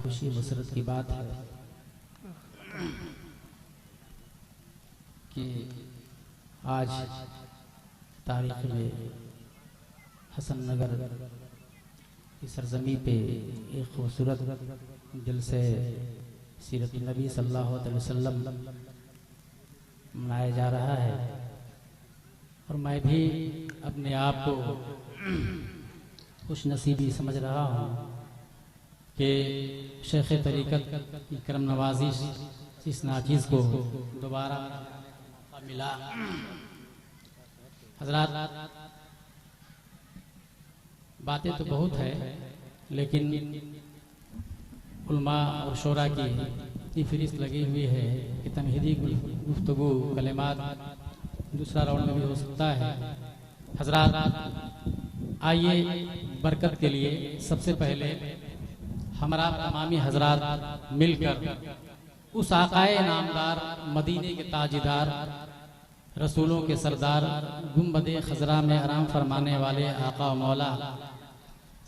खुशी मसरत की बात है कि आज तारीख में हसन नगर की सरजमी पे एक खूबसूरत दिल से सीरत नबी सल्लल्लाहु अलैहि वसल्लम मनाया जा रहा है। और मैं भी अपने आप को खुश नसीबी समझ रहा हूँ कि शेख तरीक़त की करम नवाजी इस नाचीज़ को दोबारा मिला। हज़रात, बातें तो बहुत है, लेकिन उलमा और शोरा की इतनी फहरिस्त लगी हुई है कि तमहीदी गुफ्तगू कलिमात दूसरा राउंड में भी हो सकता है। हज़रात, आइए बरकत के लिए सबसे पहले हमारा तमामी हज़रात मिलकर उस आकाए नामदार मदीने के ताजदार रसूलों के सरदार गुंबदे खजरा में आराम फरमाने वाले आका मौला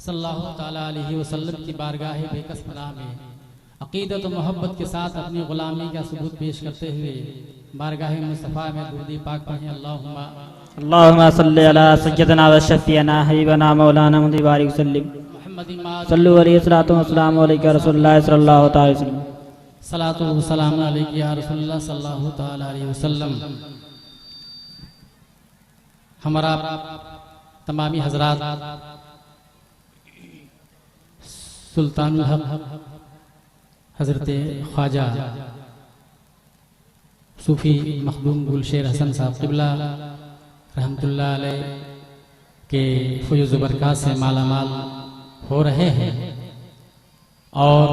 सल्लल्लाहु ताला अलैहि वसल्लम की बारगाह बेकस पनाह में अकीदत और मोहब्बत के साथ अपनी गुलामी का सबूत पेश करते हुए बारगाह मुस्तफ़ा में दुरूद पाक पढ़ें। अल्लाहुम्मा सल्ली अला सय्यदना व शफ़ीअना हबीबना मौलाना मुहम्मद बारिक सल्लम सल्लु अलैहि सलातो व सलामु अलैका रसूलुल्लाह सल्लल्लाहु ताला अलैहि वसल्लम सलातो व सलामु अलैका या रसूलुल्लाह सल्लल्लाहु ताला अलैहि वसल्लम। हमारा तमामी हजरात सुल्तानुल हक हजरत ख्वाजा सूफी मखदूम गुलशेर हसन साहब क़िबला रहमतुल्लाह अलैह के फयूज़ बरक़ात से माला माल हो रहे हैं और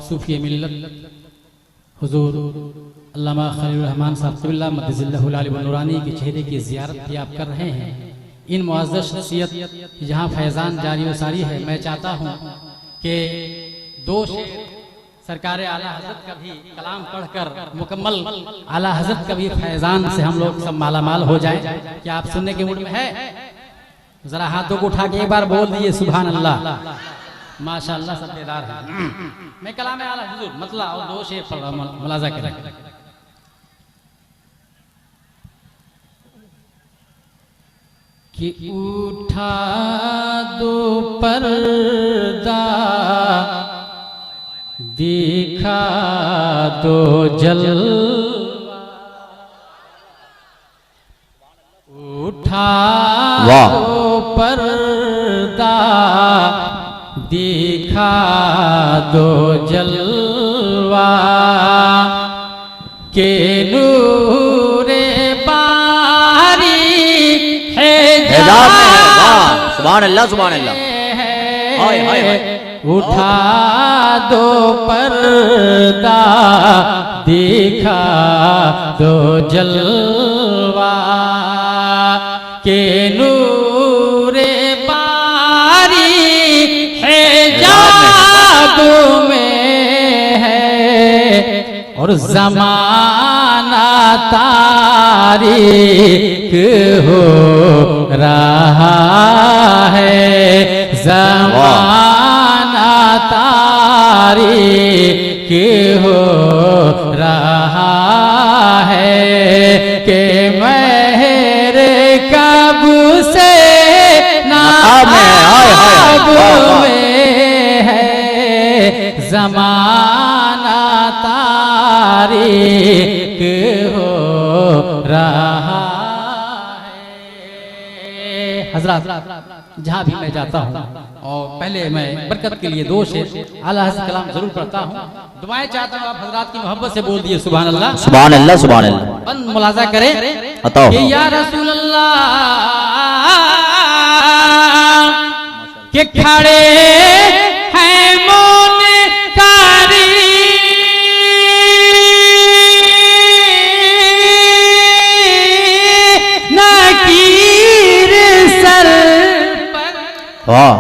सूफी मिल्लत हुजूर अल्लामा खलीलुर रहमान साहब क़िबला मद्दिज़िल्लाहुल आली व नूरानी के चेहरे की ज़ियारत भी आप कर रहे हैं। इन मुअज़्ज़ज़ शख़्सियत जहाँ फैज़ान जारी व सारी है, मैं चाहता हूँ कि दो शेर सरकार आला हज़रत का भी कलाम पढ़कर मुकम्मल आला हज़रत का भी फैज़ान से हम लोग सब माला माल हो जाए। क्या आप सुनने के मूड में है? जरा हाथों को उठा के एक बार बोल दीजिए सुभान अल्लाह। माशाअल्लाह, सब बेदार है। मैं कलाम आला हुजूर मतलब और दो शेर पढ़ रहा हूं, मुलाजा करें। कि उठा दो पर्दा दिखा दो जलवा, उठा दो पर्दा दिखा दो जलवा के नूरे बारी है सुभान अल्लाह सुभान अल्लाह। हाय हाय हाय। उठा दो पर्दा दिखा दो जलवा के नूरे बारी है जाब में है और ज़माना तारीक हो रहा है, ज़माना तारीक हो रहा है कि मेहर कब से नाब में है, ज़माना तारीक हो रहा है। हज़रात, जहाँ भी मैं जाता हूँ और पहले मैं बरकत के लिए दो शेर आला हज़रत कलाम जरूर पढ़ता हूँ। दुआएं चाहता हूँ आप हज़रात की मोहब्बत से बोल दिए सुभान अल्लाह सुभान अल्लाह सुभान अल्लाह। बंद मुलाजा करें कि या रसूल अल्लाह के खड़े हैं मुनकारी नकीर सर पर।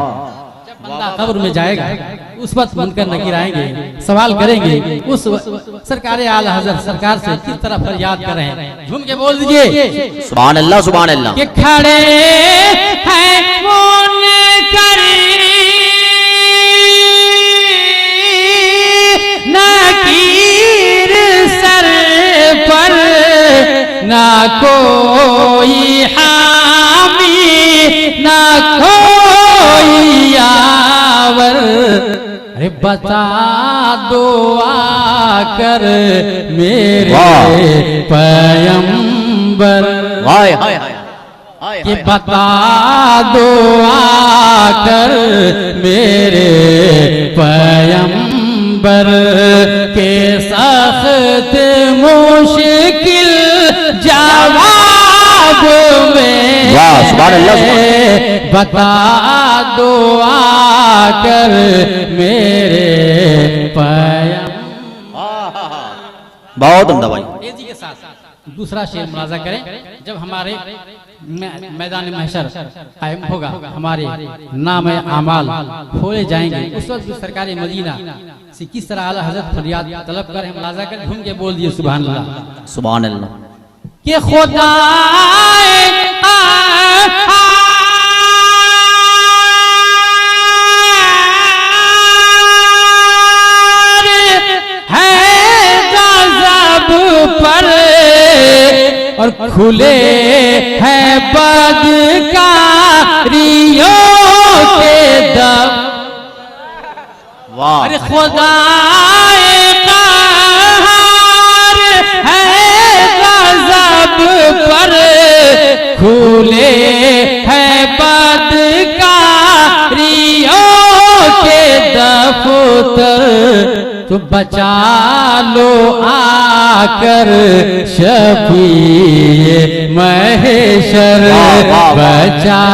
जब बंदा कब्र में जाएगा उस वक्त मुनकर नकीर आएंगे, सवाल करेंगे उस सरकार आला हज़रत सरकार से किस तरह फरियाद कर रहे हैं। झूम के बोल दीजिए सुभान अल्लाह सुभान अल्लाह। कि खड़े हैं मुनकर ना कोई हामी ना कोई यावर, अरे बता दो आकर मेरे पैगंबर, कि बता दो आकर मेरे पैगंबर के सख्त मुश्किल जवाब में बता दो आकर मेरे पैगंबर। बहुत उम्दा भाई। तेजी के साथ दूसरा शेर मुलाजा करें। जब हमारे मैदान महशर कायम होगा, हमारे नाम आमाल खोले जाएंगे, उस वक्त सरकार मदीना से किस तरह आला हजरत फरियाद तलब कर मुलाजा कर झूम के बोल दिए सुभान अल्लाह सुभान अल्लाह, कि खुदा पर और खुले हैं बदकारियों के दम। वाह, अरे खुदाए क़हार है गज़ब पर, खुले हैं बदकारियों के दफ्तर, तो बचा लो आकर शफीए महशर, बचा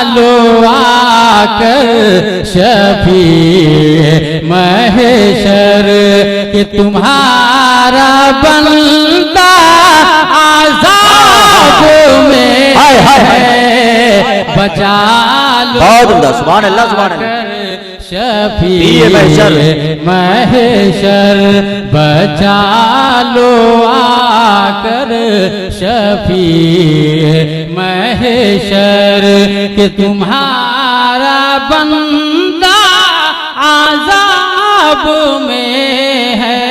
लो आकर शफीए महशर, कि तुम्हारा बंदा आज़ाब में है, बचा लो। बहुत उम्दा, सुभान अल्लाह सुभान अल्लाह। शफीए महशर, बचा लो आकर शफीए महशर, कि तुम्हारा बंदा आज़ाब में है,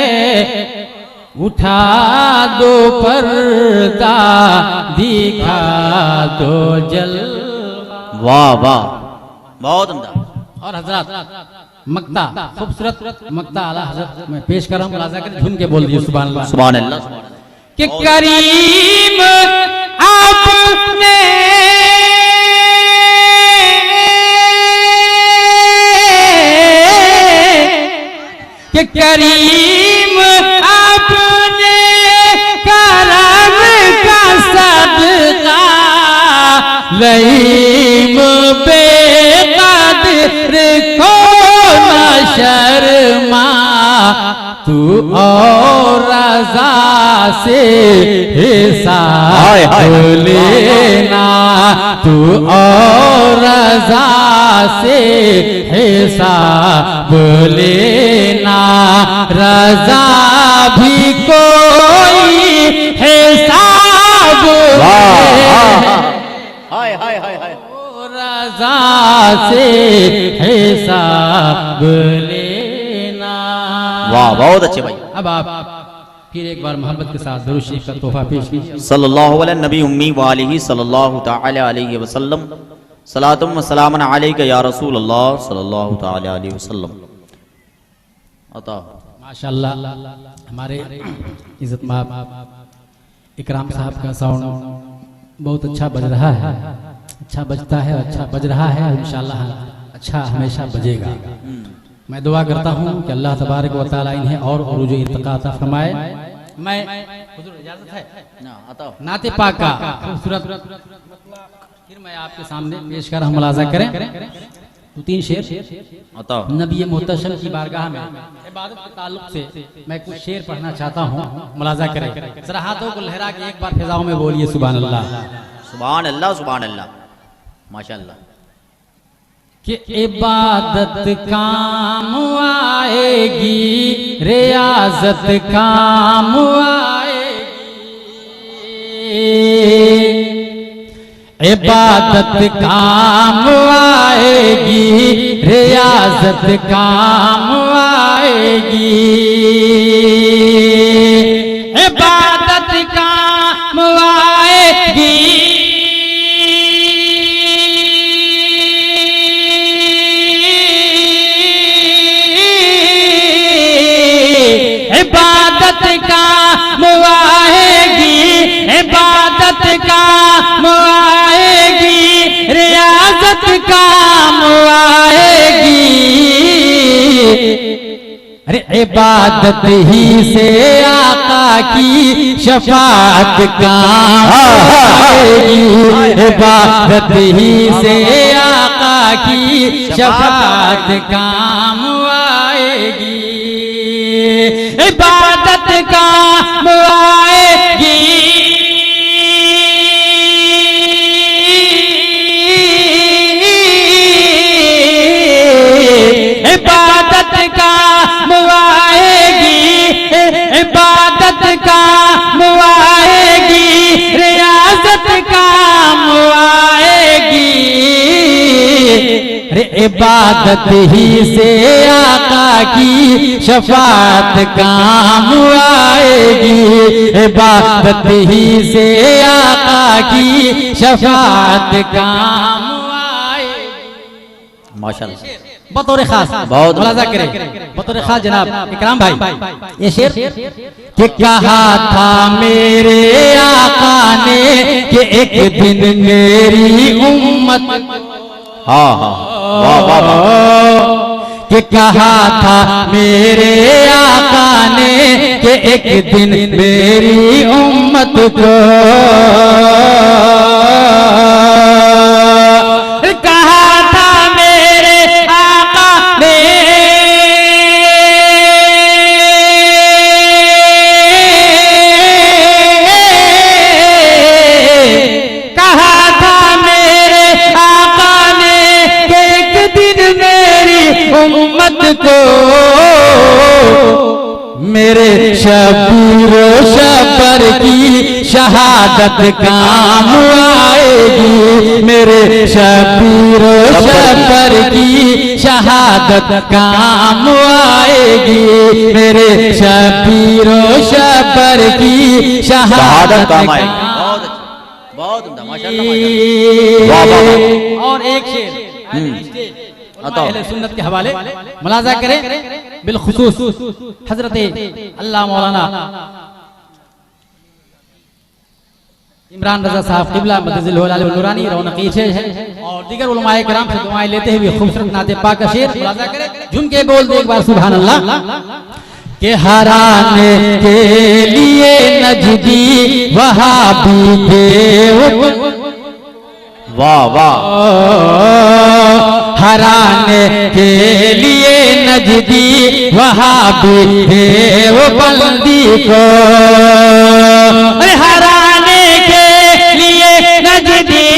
उठा दो पर्दा दिखा दो जल। वाह वाह, बहुत उम्दा। और हजरत मक्ता, खूबसूरत मक्ता आला हजरत मैं पेश कर रहा हूँ, मुलाजा कर झूम के बोल दिए सुभान अल्लाह सुभान अल्लाह, कि करीम आपने कि करीम आपने करम का सदका, लईम बेकदर को न शर्मा, तू और रज़ा से हिसाब लेना, तू और रज़ा से हिसाब लेना, रज़ा भी कोई हिसाब रज़ा से हिसाब लेना। वाह, बहुत अच्छे भाई। अब आप फिर एक बार मोहब्बत के साथ दुरूद शरीफ का तोहफा पेश कीजिए। सल्लल्लाहु अलैहि नबी उम्मी व आलिहि सल्लल्लाहु तआला अलैहि वसल्लम, सलातुम व सलामुन अलैका या रसूल अल्लाह सल्लल्लाहु तआला अलैहि वसल्लम। अता माशाअल्लाह, हमारे इज्जत माब इकराम साहब का साउंड बहुत अच्छा बज रहा है, अच्छा बजता है, अच्छा बज रहा है, इंशाअल्लाह अच्छा हमेशा बजेगा। मैं दुआ करता हूँ कि अल्लाह तबारक व तआला इन्हें और उरूज इर्तिका अता फरमाए। मैं हुजूर इजाजत है नाते पाक का खूबसूरत फिर मैं आपके सामने पेश कर, हम मुलाजा करें। तो 3 शेर नबी मुहतशम की बारगाह में इबादत के ताल्लुक से मैं कुछ शेर पढ़ना चाहता हूँ, मुलाजा करें। जरा हाथों को लहरा के एक बार फिजाओं में बोलिए सुभान अल्लाह सुभान अल्लाह सुभान अल्लाह, माशाअल्लाह। कि इबादत काम आएगी, रियाजत काम आएगी, इबादत काम आएगी, रियाजत काम आएगी, इबादत काम काम आएगी, अरे इबादत ही से आका की शफाअत काम आएगी, इबादत ही से आका की शफाअत काम आएगी, इबादत काम आएगी, इबादत काम आएगी, इबादत काम आएगी, रियाजत काम आएगी, रे इबादत ही से आका की शफाअत काम आएगी, इबादत ही से आका की शफाअत काम आएगी। माशाल्लाह बतौर खास बहुत मुलाजा करें, बतौर खास जनाब इकराम भाई ये शेर कि कहा था मेरे आका ने कि एक दिन मेरी उम्मत, हाँ हाँ वाह वाह वाह, कि कहा था मेरे आका ने कि एक दिन मेरी उम्मत को, कहा था मेरे आका ने, कहा था मेरे आका ने कि एक दिन मेरी उम्मत को मेरे शबीर शबर की शहादत काम आएगी, मेरे शबीर शबर की शहादत काम आएगी, मेरे शबीर शबर की शहादत काम काम आएगी। बहुत उम्दा माशाल्लाह और एक शेर अहले सुन्नत के हवाले मुलाजा करें, बिलखुसूस हजरत अल्लाह मौलाना इमरान रजा साहब क़िबला मदजिल नूरानी रौनकी है और दीगर उलमाए किराम से दुआएं लेते हुए खूबसूरत नाते पाक का शेर मुलाजा करें, झुम के बोल दे एक बार सुभान अल्लाह। के हराने के लिए नजदी वहाबी देव, वाह वाह, हराने के लिए नजदी वहाबी देवबंदी को, हराने के लिए नजदी,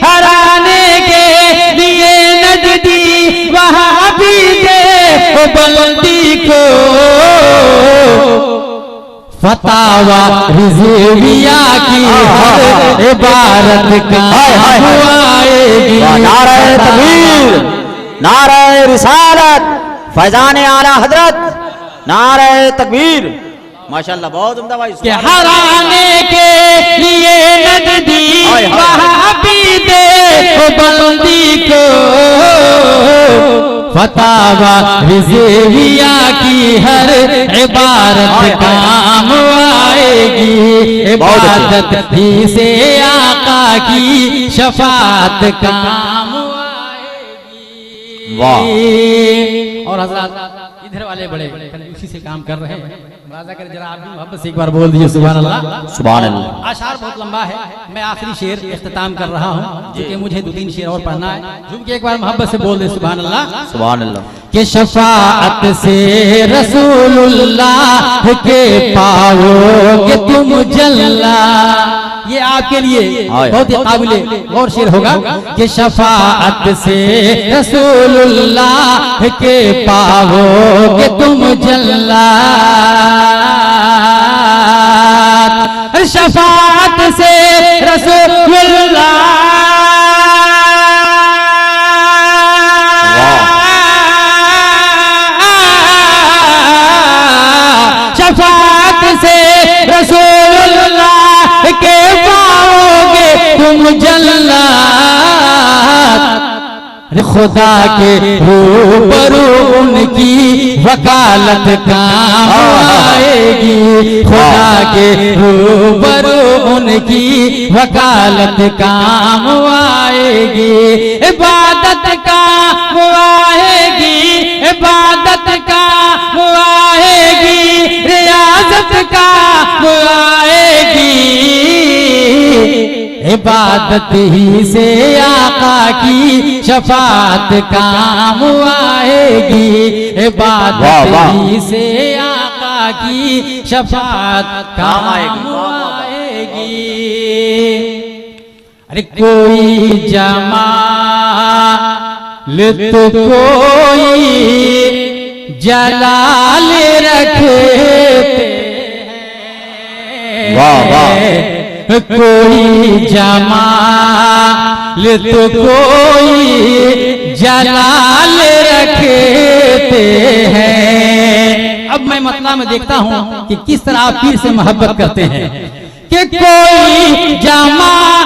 हराने के लिए नजदी वहाबी देवबंदी को, फतावा रिज़विया की हर इबारत काम आएगी, नारे तकबीर, नारे रिसालत, फैजान आला हजरत, नारे तकबीर, माशाल्लाह बहुत उम्दा भाई। कि हराने के लिए नजदी वहाबी देवबंदी को, फतावा रिज़विया की हर इबारत काम आएगी, इबादत ही से आका की शफाअत काम आएगी। वाह। और हज़रात इधर वाले बड़े कंजूसी से काम कर रहे हैं, मुलाजा कर जरा आप भी मोहब्बत से एक बार बोल दीजिए सुभान अल्लाह। सुभान अल्लाह। आशार बहुत लंबा है, मैं आखिरी शेर इख्तिताम कर रहा हूँ क्योंकि मुझे 2-3 शेर और पढ़ना है। झूम के एक बार मोहब्बत से बोल दे सुभान अल्लाह। सुभान अल्लाह। कि शफाअत से रसूलुल्लाह के पाओगे तुम जल्ला, ये आपके लिए बहुत ही काबिले और शेर होगा कि शफाअत से रसूलुल्लाह के पाओगे तुम जल्ला, शफाअत से रसूलुल्लाह, शफाअत से रसूलुल्लाह के पाओगे तुम जन्नत, खुदा के रूबरू उनकी वकालत काम आएगी, खुदा के रूबरू उनकी वकालत काम आएगी, इबादत काम आएगी, इबादत काम आएगी, रियाजत काम आएगी, इबादत ही से आका की शफात काम आएगी, इबादत ही से आका की शफात काम आएगी। अरे कोई जमाल तो कोई जलाल रखते हैं, वाह वाह, कोई जमाल तो कोई जलाल रखते हैं। अब मैं मतलब में देखता हूं कि किस तरह आप पीर से मोहब्बत करते हैं कि कोई जमाल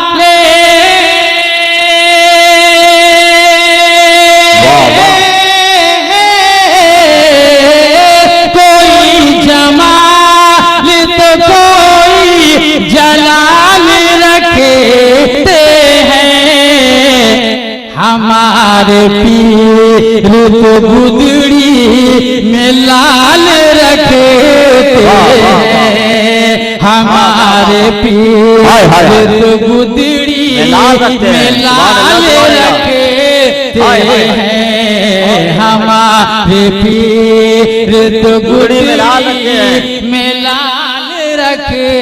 कोई जमाल तो कोई जलाल रखते हैं, हमारे पीर तो गुदड़ी में लाल रखते हैं, हमारे पीर तो गुदड़ी में लाल रखते हैं, हमारे पीर तो गुदड़ी में लाल रखे।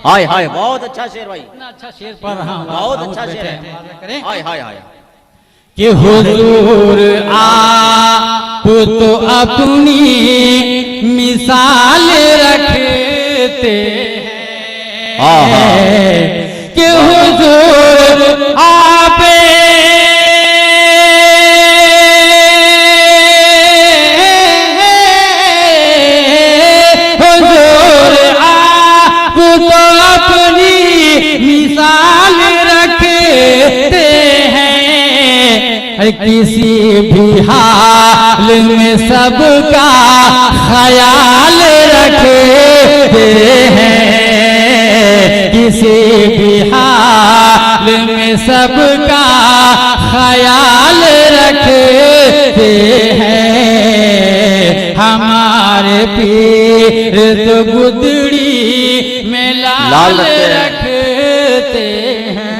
हाय हाय, बहुत अच्छा शेर भाई, इतना अच्छा शेर पढ़ रहा हूँ, बहुत अच्छा शेर है। हाय हाय हाय, कि हुजूर आप तो अपनी मिसाल रखते हैं, कि हुजूर आप किसी भी हाल में सबका ख्याल रखते हैं, किसी भी हाल में सबका ख्याल रखते हैं, हमारे पीर तो गुदड़ी में लाल रखते हैं।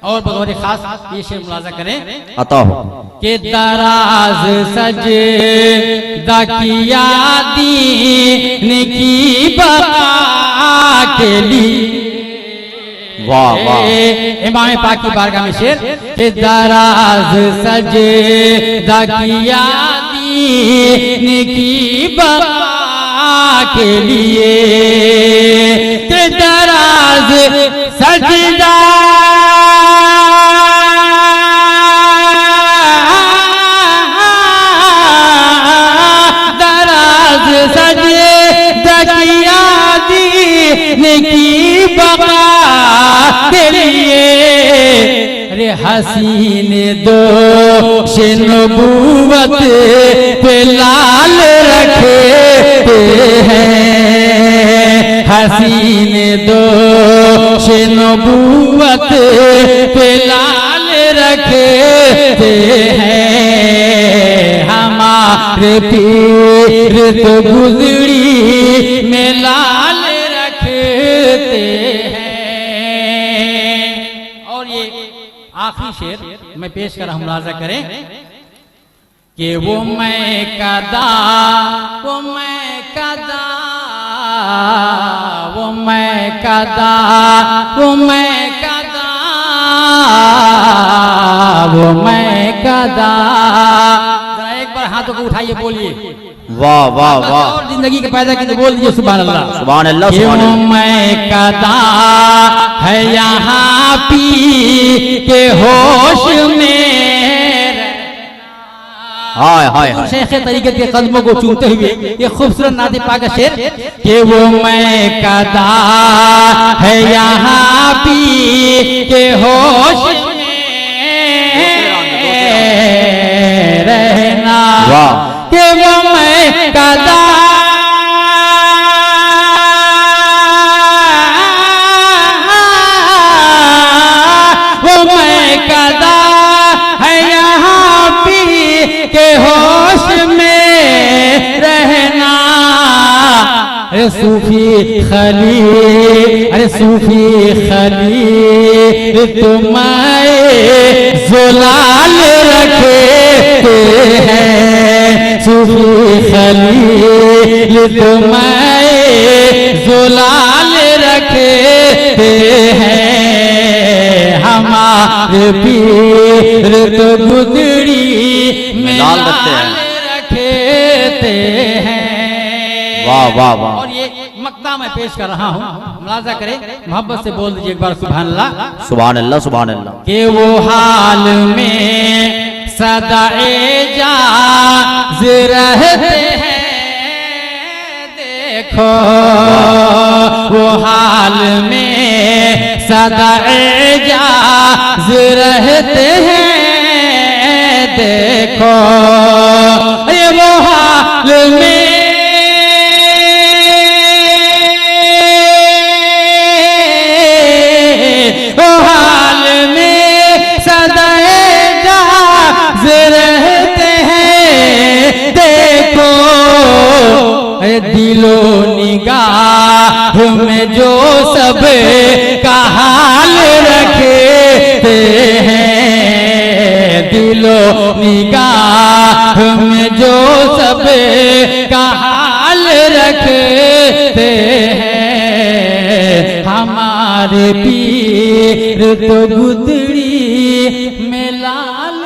और बगौर खास ये शेर मुलाजा करें अता हो कि दराज सजदा किया दीन की बका के लिए। वाह वाह, इमाम पाक की बारगाह में शेर कि दराज सजदा किया दीन की बका के लिए, कि दराज सजदा की बका के लिए, अरे हसीन दो से नबूवत पे लाल रखते हैं, हसीन दो से नबूवत पे लाल रखते हैं, हमारे पीर तो गुदड़ी में लाल रखते हैं। और ये आखिरी शेर मैं पेश कर मुलाजा करें कि वो मैं कदा, वो मैं कदा, वो मैं कदा, वो मैं कदा, वो मैं कदा। जरा एक बार हाथों को उठाइए, बोलिए वाह वाह वाह, और जिंदगी के पैदा की तो बोल दीजिए सुभान अल्लाह, सुभान अल्लाह, सुभान अल्लाह। मैं कदा है यहाँ पी के होश में, हाय हाय हाय, शेख तरीके के कदमों को चूमते हुए ये खूबसूरत नाते पाक का शेर कि वो मैं कदा है यहाँ पी के होश में वाह कि वो मैं कदा वो मैं कदा है यहाँ पी के होश में रहना। अरे सूफी खलील, अरे सूफी खलील तुम्हारे जुलाल रखे हैं, सूफी खलील तुम्हारे जुलाल रखे हैं। हमारे पीर तो गुदड़ी में लाल रखे हैं। वाह वाह वाह। और ये मक्ता मैं पेश कर रहा हूँ, मुलाजा करें, मोहब्बत से बोल दीजिए एक बार सुभान अल्लाह। सुभान अल्लाह सुभान अल्लाह। कि वो हाल में सदा एजाज रहते हैं, देखो वो हाल में सदा एजाज रहते हैं, देखो ये वो हाल में दिलो निगाह में जो सब का हाल रखते हैं, दिलो निगाह में जो सब का हाल रखते हैं। हमारे पीर तो गुदड़ी में लाल